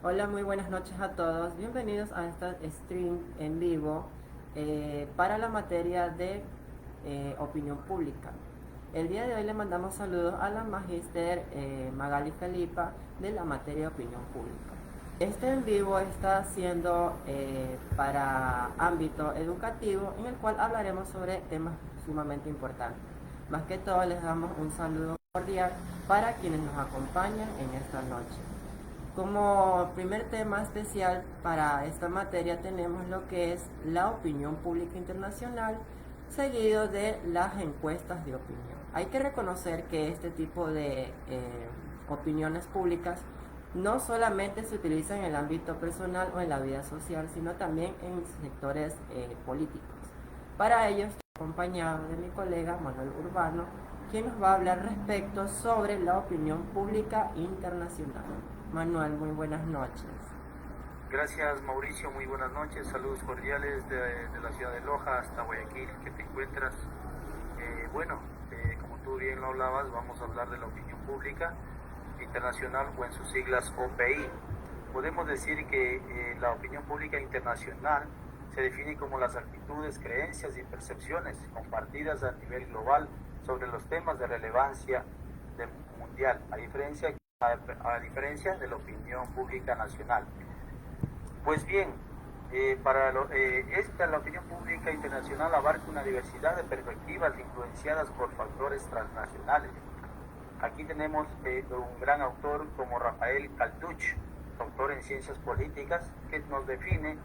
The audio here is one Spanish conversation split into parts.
Hola, muy buenas noches a todos. Bienvenidos a esta stream en vivo para la materia de opinión pública. El día de hoy le mandamos saludos a la magíster Magali Felipa de la materia de opinión pública. Este en vivo está siendo para ámbito educativo en el cual hablaremos sobre temas sumamente importantes. Más que todo les damos un saludo cordial para quienes nos acompañan en esta noche. Como primer tema especial para esta materia tenemos lo que es la opinión pública internacional, seguido de las encuestas de opinión. Hay que reconocer que este tipo de opiniones públicas no solamente se utilizan en el ámbito personal o en la vida social, sino también en sectores políticos. Para ello estoy acompañado de mi colega Manuel Urbano, quien nos va a hablar respecto sobre la opinión pública internacional. Manuel, muy buenas noches. Gracias Mauricio, muy buenas noches, saludos cordiales de la ciudad de Loja hasta Guayaquil, que te encuentras. Como tú bien lo hablabas, vamos a hablar de la opinión pública internacional o en sus siglas OPI. Podemos decir que la opinión pública internacional se define como las actitudes, creencias y percepciones compartidas a nivel global sobre los temas de relevancia mundial, a diferencia de la opinión pública nacional. Pues bien, la opinión pública internacional abarca una diversidad de perspectivas influenciadas por factores transnacionales. Aquí tenemos un gran autor como Rafael Kaltuch, doctor en ciencias políticas, que nos define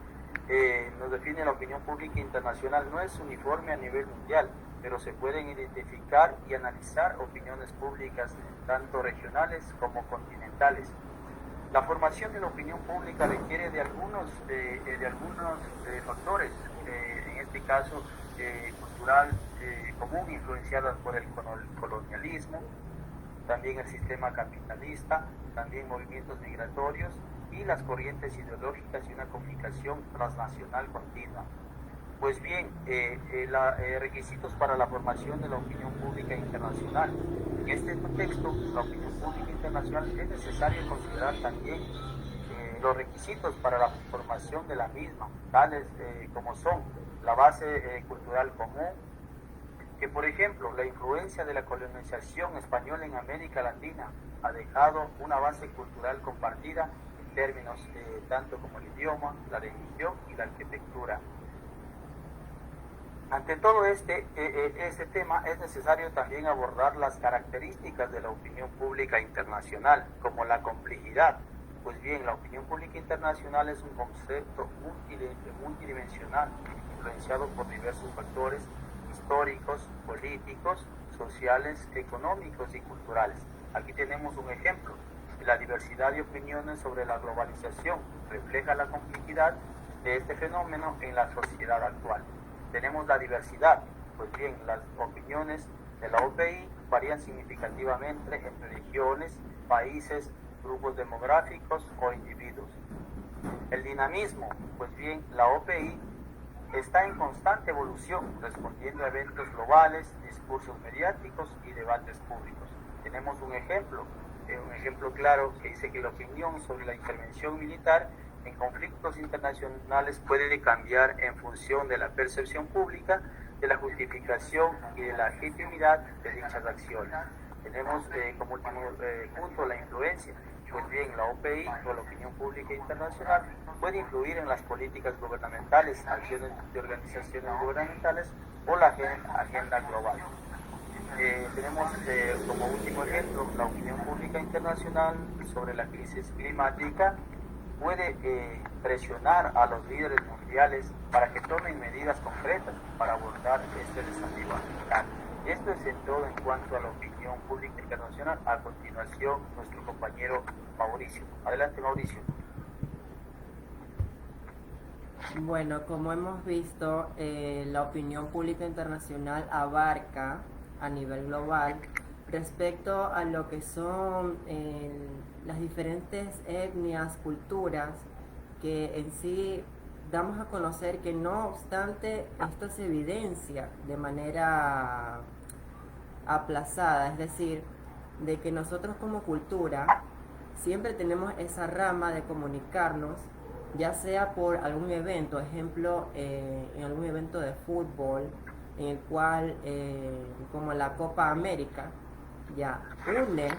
la opinión pública internacional. No es uniforme a nivel mundial, pero se pueden identificar y analizar opiniones públicas tanto regionales como continentales. La formación de la opinión pública requiere de algunos factores, en este caso cultural común, influenciadas por el colonialismo, también el sistema capitalista, también movimientos migratorios y las corrientes ideológicas y una comunicación transnacional continua. Pues bien, requisitos para la formación de la opinión pública internacional. En este contexto, la opinión pública internacional es necesario considerar también los requisitos para la formación de la misma, tales como son la base cultural común, que por ejemplo la influencia de la colonización española en América Latina ha dejado una base cultural compartida en términos tanto como el idioma, la religión y la arquitectura. Ante todo este tema es necesario también abordar las características de la opinión pública internacional, como la complejidad. Pues bien, la opinión pública internacional es un concepto multidimensional, influenciado por diversos factores históricos, políticos, sociales, económicos y culturales. Aquí tenemos un ejemplo. La diversidad de opiniones sobre la globalización refleja la complejidad de este fenómeno en la sociedad actual. Tenemos la diversidad, pues bien, las opiniones de la OPI varían significativamente entre regiones, países, grupos demográficos o individuos. El dinamismo, pues bien, la OPI está en constante evolución, respondiendo a eventos globales, discursos mediáticos y debates públicos. Tenemos un ejemplo claro que dice que la opinión sobre la intervención militar en conflictos internacionales puede cambiar en función de la percepción pública, de la justificación y de la legitimidad de dichas acciones. Tenemos como último punto la influencia. Pues bien, la OPI o la opinión pública internacional puede influir en las políticas gubernamentales, acciones de organizaciones gubernamentales o la agenda global. Tenemos como último ejemplo la opinión pública internacional sobre la crisis climática puede presionar a los líderes mundiales para que tomen medidas concretas para abordar este desafío ambiental. Esto es en todo en cuanto a la opinión pública internacional. A continuación, nuestro compañero Mauricio. Adelante, Mauricio. Bueno, como hemos visto, la opinión pública internacional abarca a nivel global respecto a lo que son las diferentes etnias, culturas, que en sí damos a conocer que no obstante esto se evidencia de manera aplazada, es decir, de que nosotros como cultura siempre tenemos esa rama de comunicarnos, ya sea por algún evento, ejemplo, en algún evento de fútbol, en el cual, como la Copa América, ya une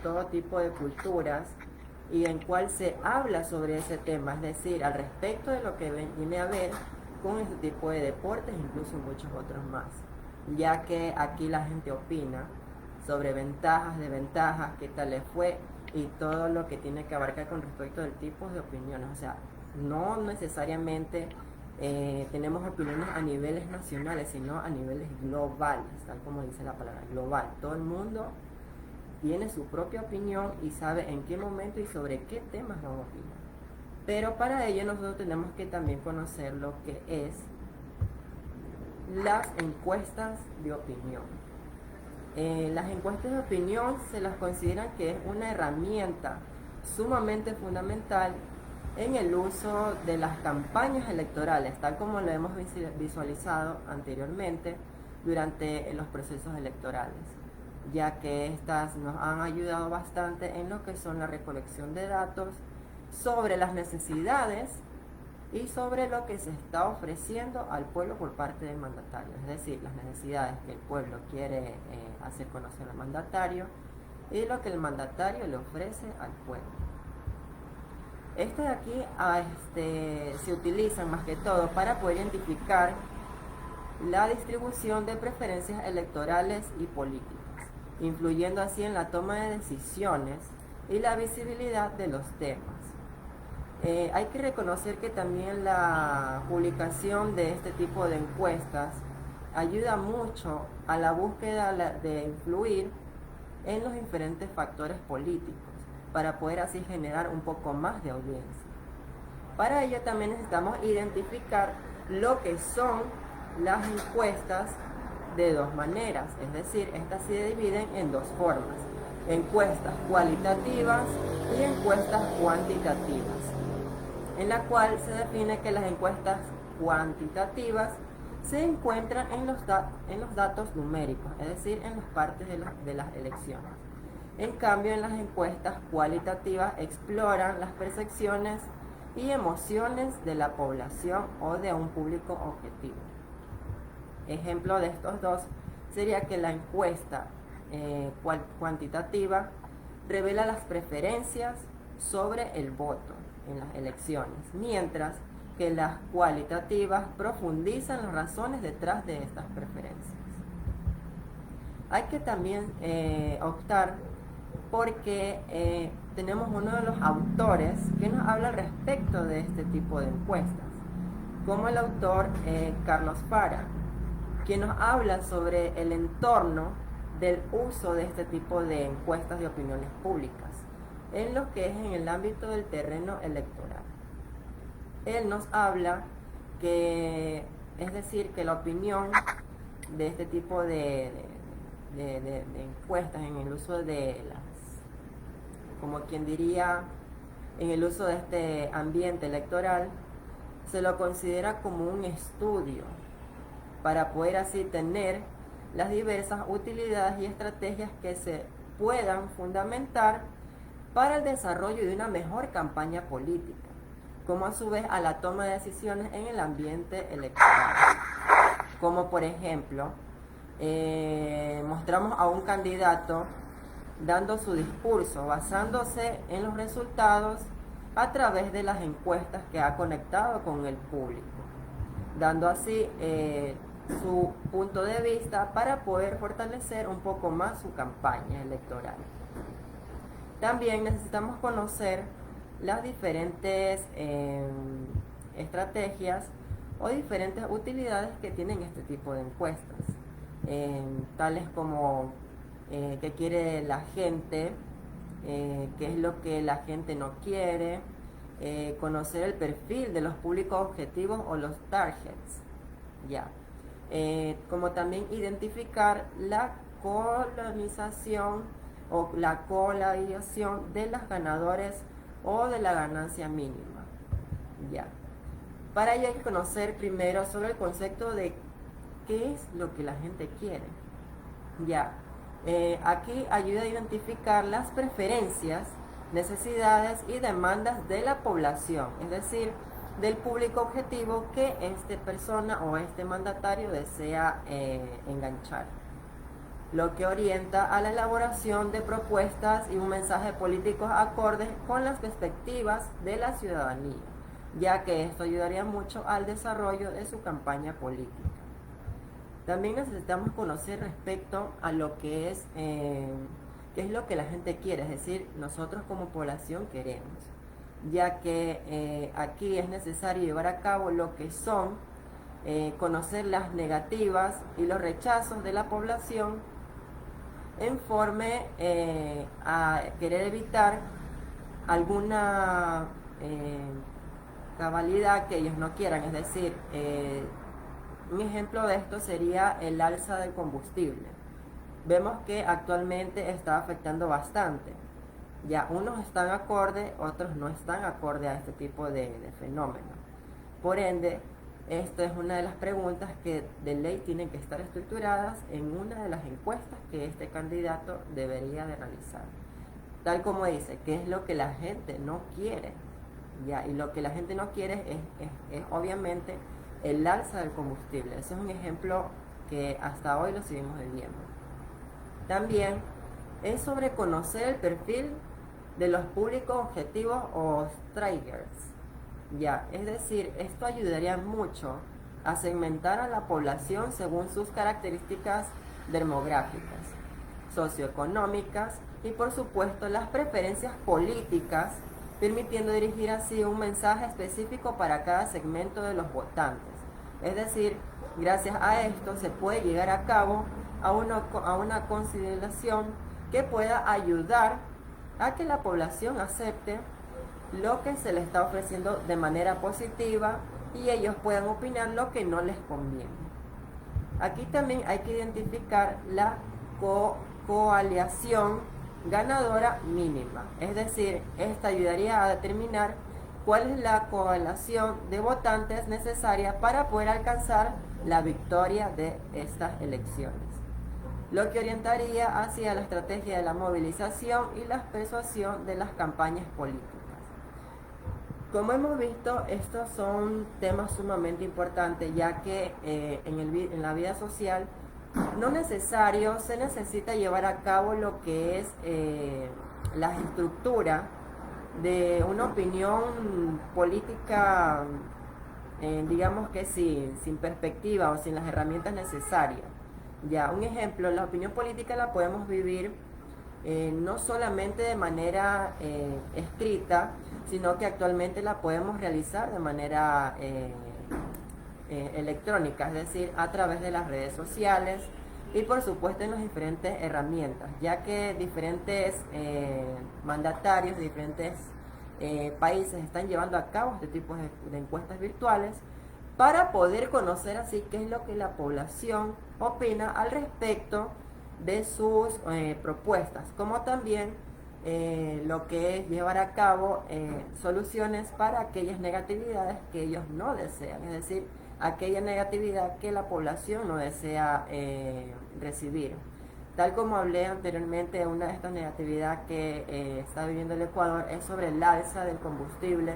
todo tipo de culturas y en cual se habla sobre ese tema, es decir, al respecto de lo que viene a ver con este tipo de deportes, incluso muchos otros más, ya que aquí la gente opina sobre ventajas, desventajas, qué tal le fue y todo lo que tiene que abarcar con respecto del tipo de opiniones. O sea, no necesariamente tenemos opiniones a niveles nacionales, sino a niveles globales, tal como dice la palabra global. Todo el mundo tiene su propia opinión y sabe en qué momento y sobre qué temas vamos a opinar. Pero para ello nosotros tenemos que también conocer lo que es las encuestas de opinión. Las encuestas de opinión se las consideran que es una herramienta sumamente fundamental en el uso de las campañas electorales, tal como lo hemos visualizado anteriormente durante los procesos electorales, ya que estas nos han ayudado bastante en lo que son la recolección de datos sobre las necesidades y sobre lo que se está ofreciendo al pueblo por parte del mandatario, es decir, las necesidades que el pueblo quiere hacer conocer al mandatario y lo que el mandatario le ofrece al pueblo. Este de aquí se utilizan más que todo para poder identificar la distribución de preferencias electorales y políticas, influyendo así en la toma de decisiones y la visibilidad de los temas. Hay que reconocer que también la publicación de este tipo de encuestas ayuda mucho a la búsqueda de influir en los diferentes factores políticos para poder así generar un poco más de audiencia. Para ello también necesitamos identificar lo que son las encuestas de dos maneras, es decir, estas se dividen en dos formas: encuestas cualitativas y encuestas cuantitativas, en la cual se define que las encuestas cuantitativas se encuentran en los datos numéricos, es decir, en las partes de las elecciones. En cambio, en las encuestas cualitativas exploran las percepciones y emociones de la población o de un público objetivo. Ejemplo de estos dos sería que la encuesta cuantitativa revela las preferencias sobre el voto en las elecciones, mientras que las cualitativas profundizan las razones detrás de estas preferencias. Hay que también optar porque tenemos uno de los autores que nos habla al respecto de este tipo de encuestas, como el autor Carlos Fara, quien nos habla sobre el entorno del uso de este tipo de encuestas de opiniones públicas en lo que es en el ámbito del terreno electoral. Él nos habla que, es decir, que la opinión de este tipo de encuestas en el uso de como quien diría, en el uso de este ambiente electoral, se lo considera como un estudio para poder así tener las diversas utilidades y estrategias que se puedan fundamentar para el desarrollo de una mejor campaña política, como a su vez a la toma de decisiones en el ambiente electoral. Como por ejemplo, mostramos a un candidato dando su discurso basándose en los resultados a través de las encuestas que ha conectado con el público, dando así su punto de vista para poder fortalecer un poco más su campaña electoral. También necesitamos conocer las diferentes estrategias o diferentes utilidades que tienen este tipo de encuestas, tales como qué quiere la gente, qué es lo que la gente no quiere, conocer el perfil de los públicos objetivos o los targets, como también identificar la colonización o la colaboración de los ganadores o de la ganancia mínima. Para ello hay que conocer primero sobre el concepto de qué es lo que la gente quiere. Aquí ayuda a identificar las preferencias necesidades y demandas de la población, es decir, del público objetivo que esta persona o este mandatario desea enganchar, lo que orienta a la elaboración de propuestas y un mensaje político acordes con las perspectivas de la ciudadanía, ya que esto ayudaría mucho al desarrollo de su campaña política. También necesitamos conocer respecto a lo que es, qué es lo que la gente quiere, es decir, nosotros como población queremos, ya que aquí es necesario llevar a cabo lo que son, conocer las negativas y los rechazos de la población en forma a querer evitar alguna cabalidad que ellos no quieran, es decir, un ejemplo de esto sería el alza del combustible. Vemos que actualmente está afectando bastante. Ya unos están acorde, otros no están acorde a este tipo de fenómeno. Por ende, esto es una de las preguntas que de ley tienen que estar estructuradas en una de las encuestas que este candidato debería de realizar. Tal como dice, ¿qué es lo que la gente no quiere? Ya, y lo que la gente no quiere es obviamente el alza del combustible. Ese es un ejemplo que hasta hoy lo seguimos viviendo. También es sobre conocer el perfil de los públicos objetivos o triggers. Ya, es decir, esto ayudaría mucho a segmentar a la población según sus características demográficas, socioeconómicas y por supuesto las preferencias políticas, permitiendo dirigir así un mensaje específico para cada segmento de los votantes. Es decir, gracias a esto se puede llegar a cabo a una consideración que pueda ayudar a que la población acepte lo que se les está ofreciendo de manera positiva y ellos puedan opinar lo que no les conviene. Aquí también hay que identificar la coalición ganadora mínima, es decir, esta ayudaría a determinar cuál es la coalición de votantes necesaria para poder alcanzar la victoria de estas elecciones, lo que orientaría hacia la estrategia de la movilización y la persuasión de las campañas políticas. Como hemos visto, estos son temas sumamente importantes, ya que en la vida social no necesario se necesita llevar a cabo lo que es la estructura de una opinión política, digamos que sin perspectiva o sin las herramientas necesarias. Ya, un ejemplo, la opinión política la podemos vivir no solamente de manera escrita, sino que actualmente la podemos realizar de manera electrónica, es decir, a través de las redes sociales y por supuesto en las diferentes herramientas, ya que diferentes mandatarios de diferentes países están llevando a cabo este tipo de encuestas virtuales para poder conocer así qué es lo que la población opina al respecto de sus propuestas, como también lo que es llevar a cabo soluciones para aquellas negatividades que ellos no desean, es decir, aquella negatividad que la población no desea recibir. Tal como hablé anteriormente, una de estas negatividades que está viviendo el Ecuador es sobre el alza del combustible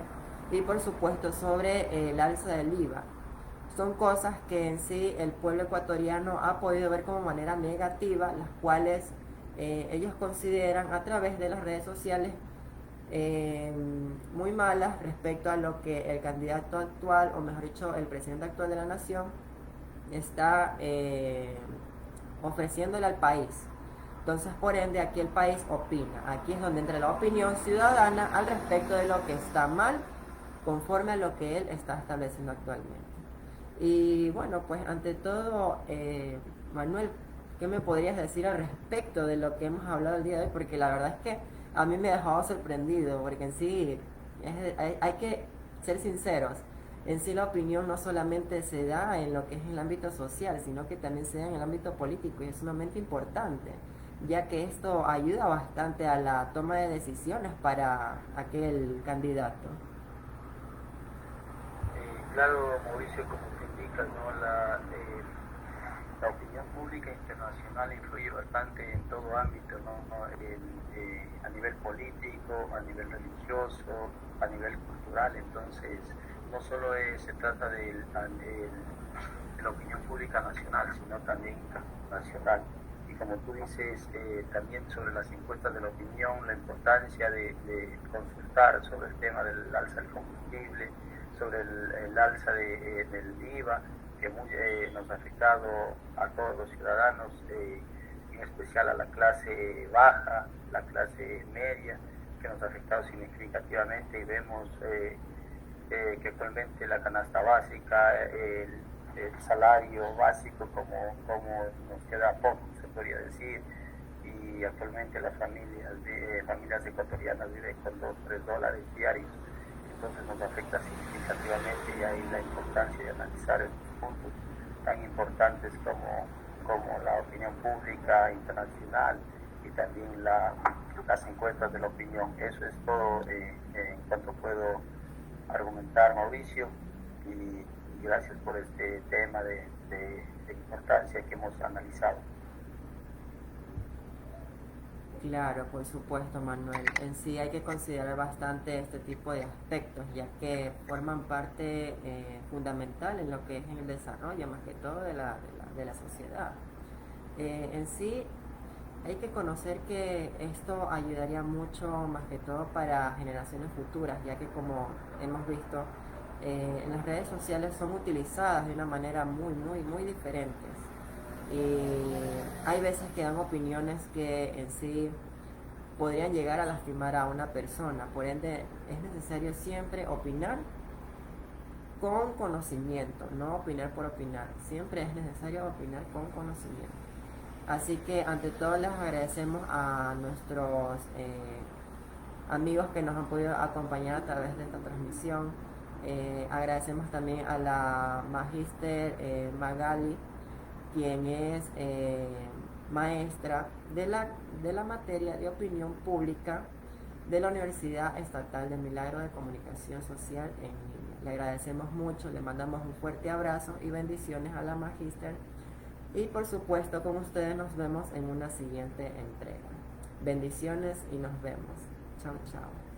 y por supuesto sobre el alza del IVA. Son cosas que en sí el pueblo ecuatoriano ha podido ver como manera negativa, las cuales ellos consideran a través de las redes sociales muy malas respecto a lo que el candidato actual, o mejor dicho, el presidente actual de la nación, está ofreciéndole al país. Entonces, por ende, aquí el país opina. Aquí es donde entra la opinión ciudadana al respecto de lo que está mal, conforme a lo que él está estableciendo actualmente. Y bueno, pues ante todo, Manuel, ¿qué me podrías decir al respecto de lo que hemos hablado el día de hoy? Porque la verdad es que a mí me ha dejado sorprendido, porque en sí hay que ser sinceros. En sí la opinión no solamente se da en lo que es el ámbito social, sino que también se da en el ámbito político y es sumamente importante, ya que esto ayuda bastante a la toma de decisiones para aquel candidato. Claro, Mauricio, como te indicas, ¿no? La opinión pública internacional influye bastante en todo ámbito, ¿no? a nivel político, a nivel religioso, a nivel cultural. Entonces, no solo se trata de la opinión pública nacional, sino también internacional. Y como tú dices, también sobre las encuestas de la opinión, la importancia de consultar sobre el tema del alza del combustible, sobre el alza del IVA, que nos ha afectado a todos los ciudadanos, en especial a la clase baja, la clase media, que nos ha afectado significativamente, y vemos que actualmente la canasta básica, el salario básico, como nos queda poco, se podría decir, y actualmente las familias ecuatorianas viven con $2-3 diarios. Entonces nos afecta significativamente, y ahí la importancia de analizar estos puntos tan importantes como la opinión pública internacional y también las encuestas de la opinión. Eso es todo en cuanto puedo argumentar, Mauricio, y gracias por este tema de importancia que hemos analizado. Claro, por supuesto, Manuel. En sí hay que considerar bastante este tipo de aspectos, ya que forman parte fundamental en lo que es en el desarrollo, más que todo de la sociedad. En sí hay que conocer que esto ayudaría mucho, más que todo para generaciones futuras, ya que como hemos visto, en las redes sociales son utilizadas de una manera muy diferentes. Y hay veces que dan opiniones que en sí podrían llegar a lastimar a una persona. Por ende, es necesario siempre opinar con conocimiento, no opinar por opinar. Siempre es necesario opinar con conocimiento. Así que ante todo les agradecemos a nuestros amigos que nos han podido acompañar a través de esta transmisión. Agradecemos también a la Magíster Magali, quien es maestra de la materia de opinión pública de la Universidad Estatal de Milagro de Comunicación Social en línea. Le agradecemos mucho, le mandamos un fuerte abrazo y bendiciones a la Magíster. Y por supuesto, con ustedes nos vemos en una siguiente entrega. Bendiciones y nos vemos. Chao, chao.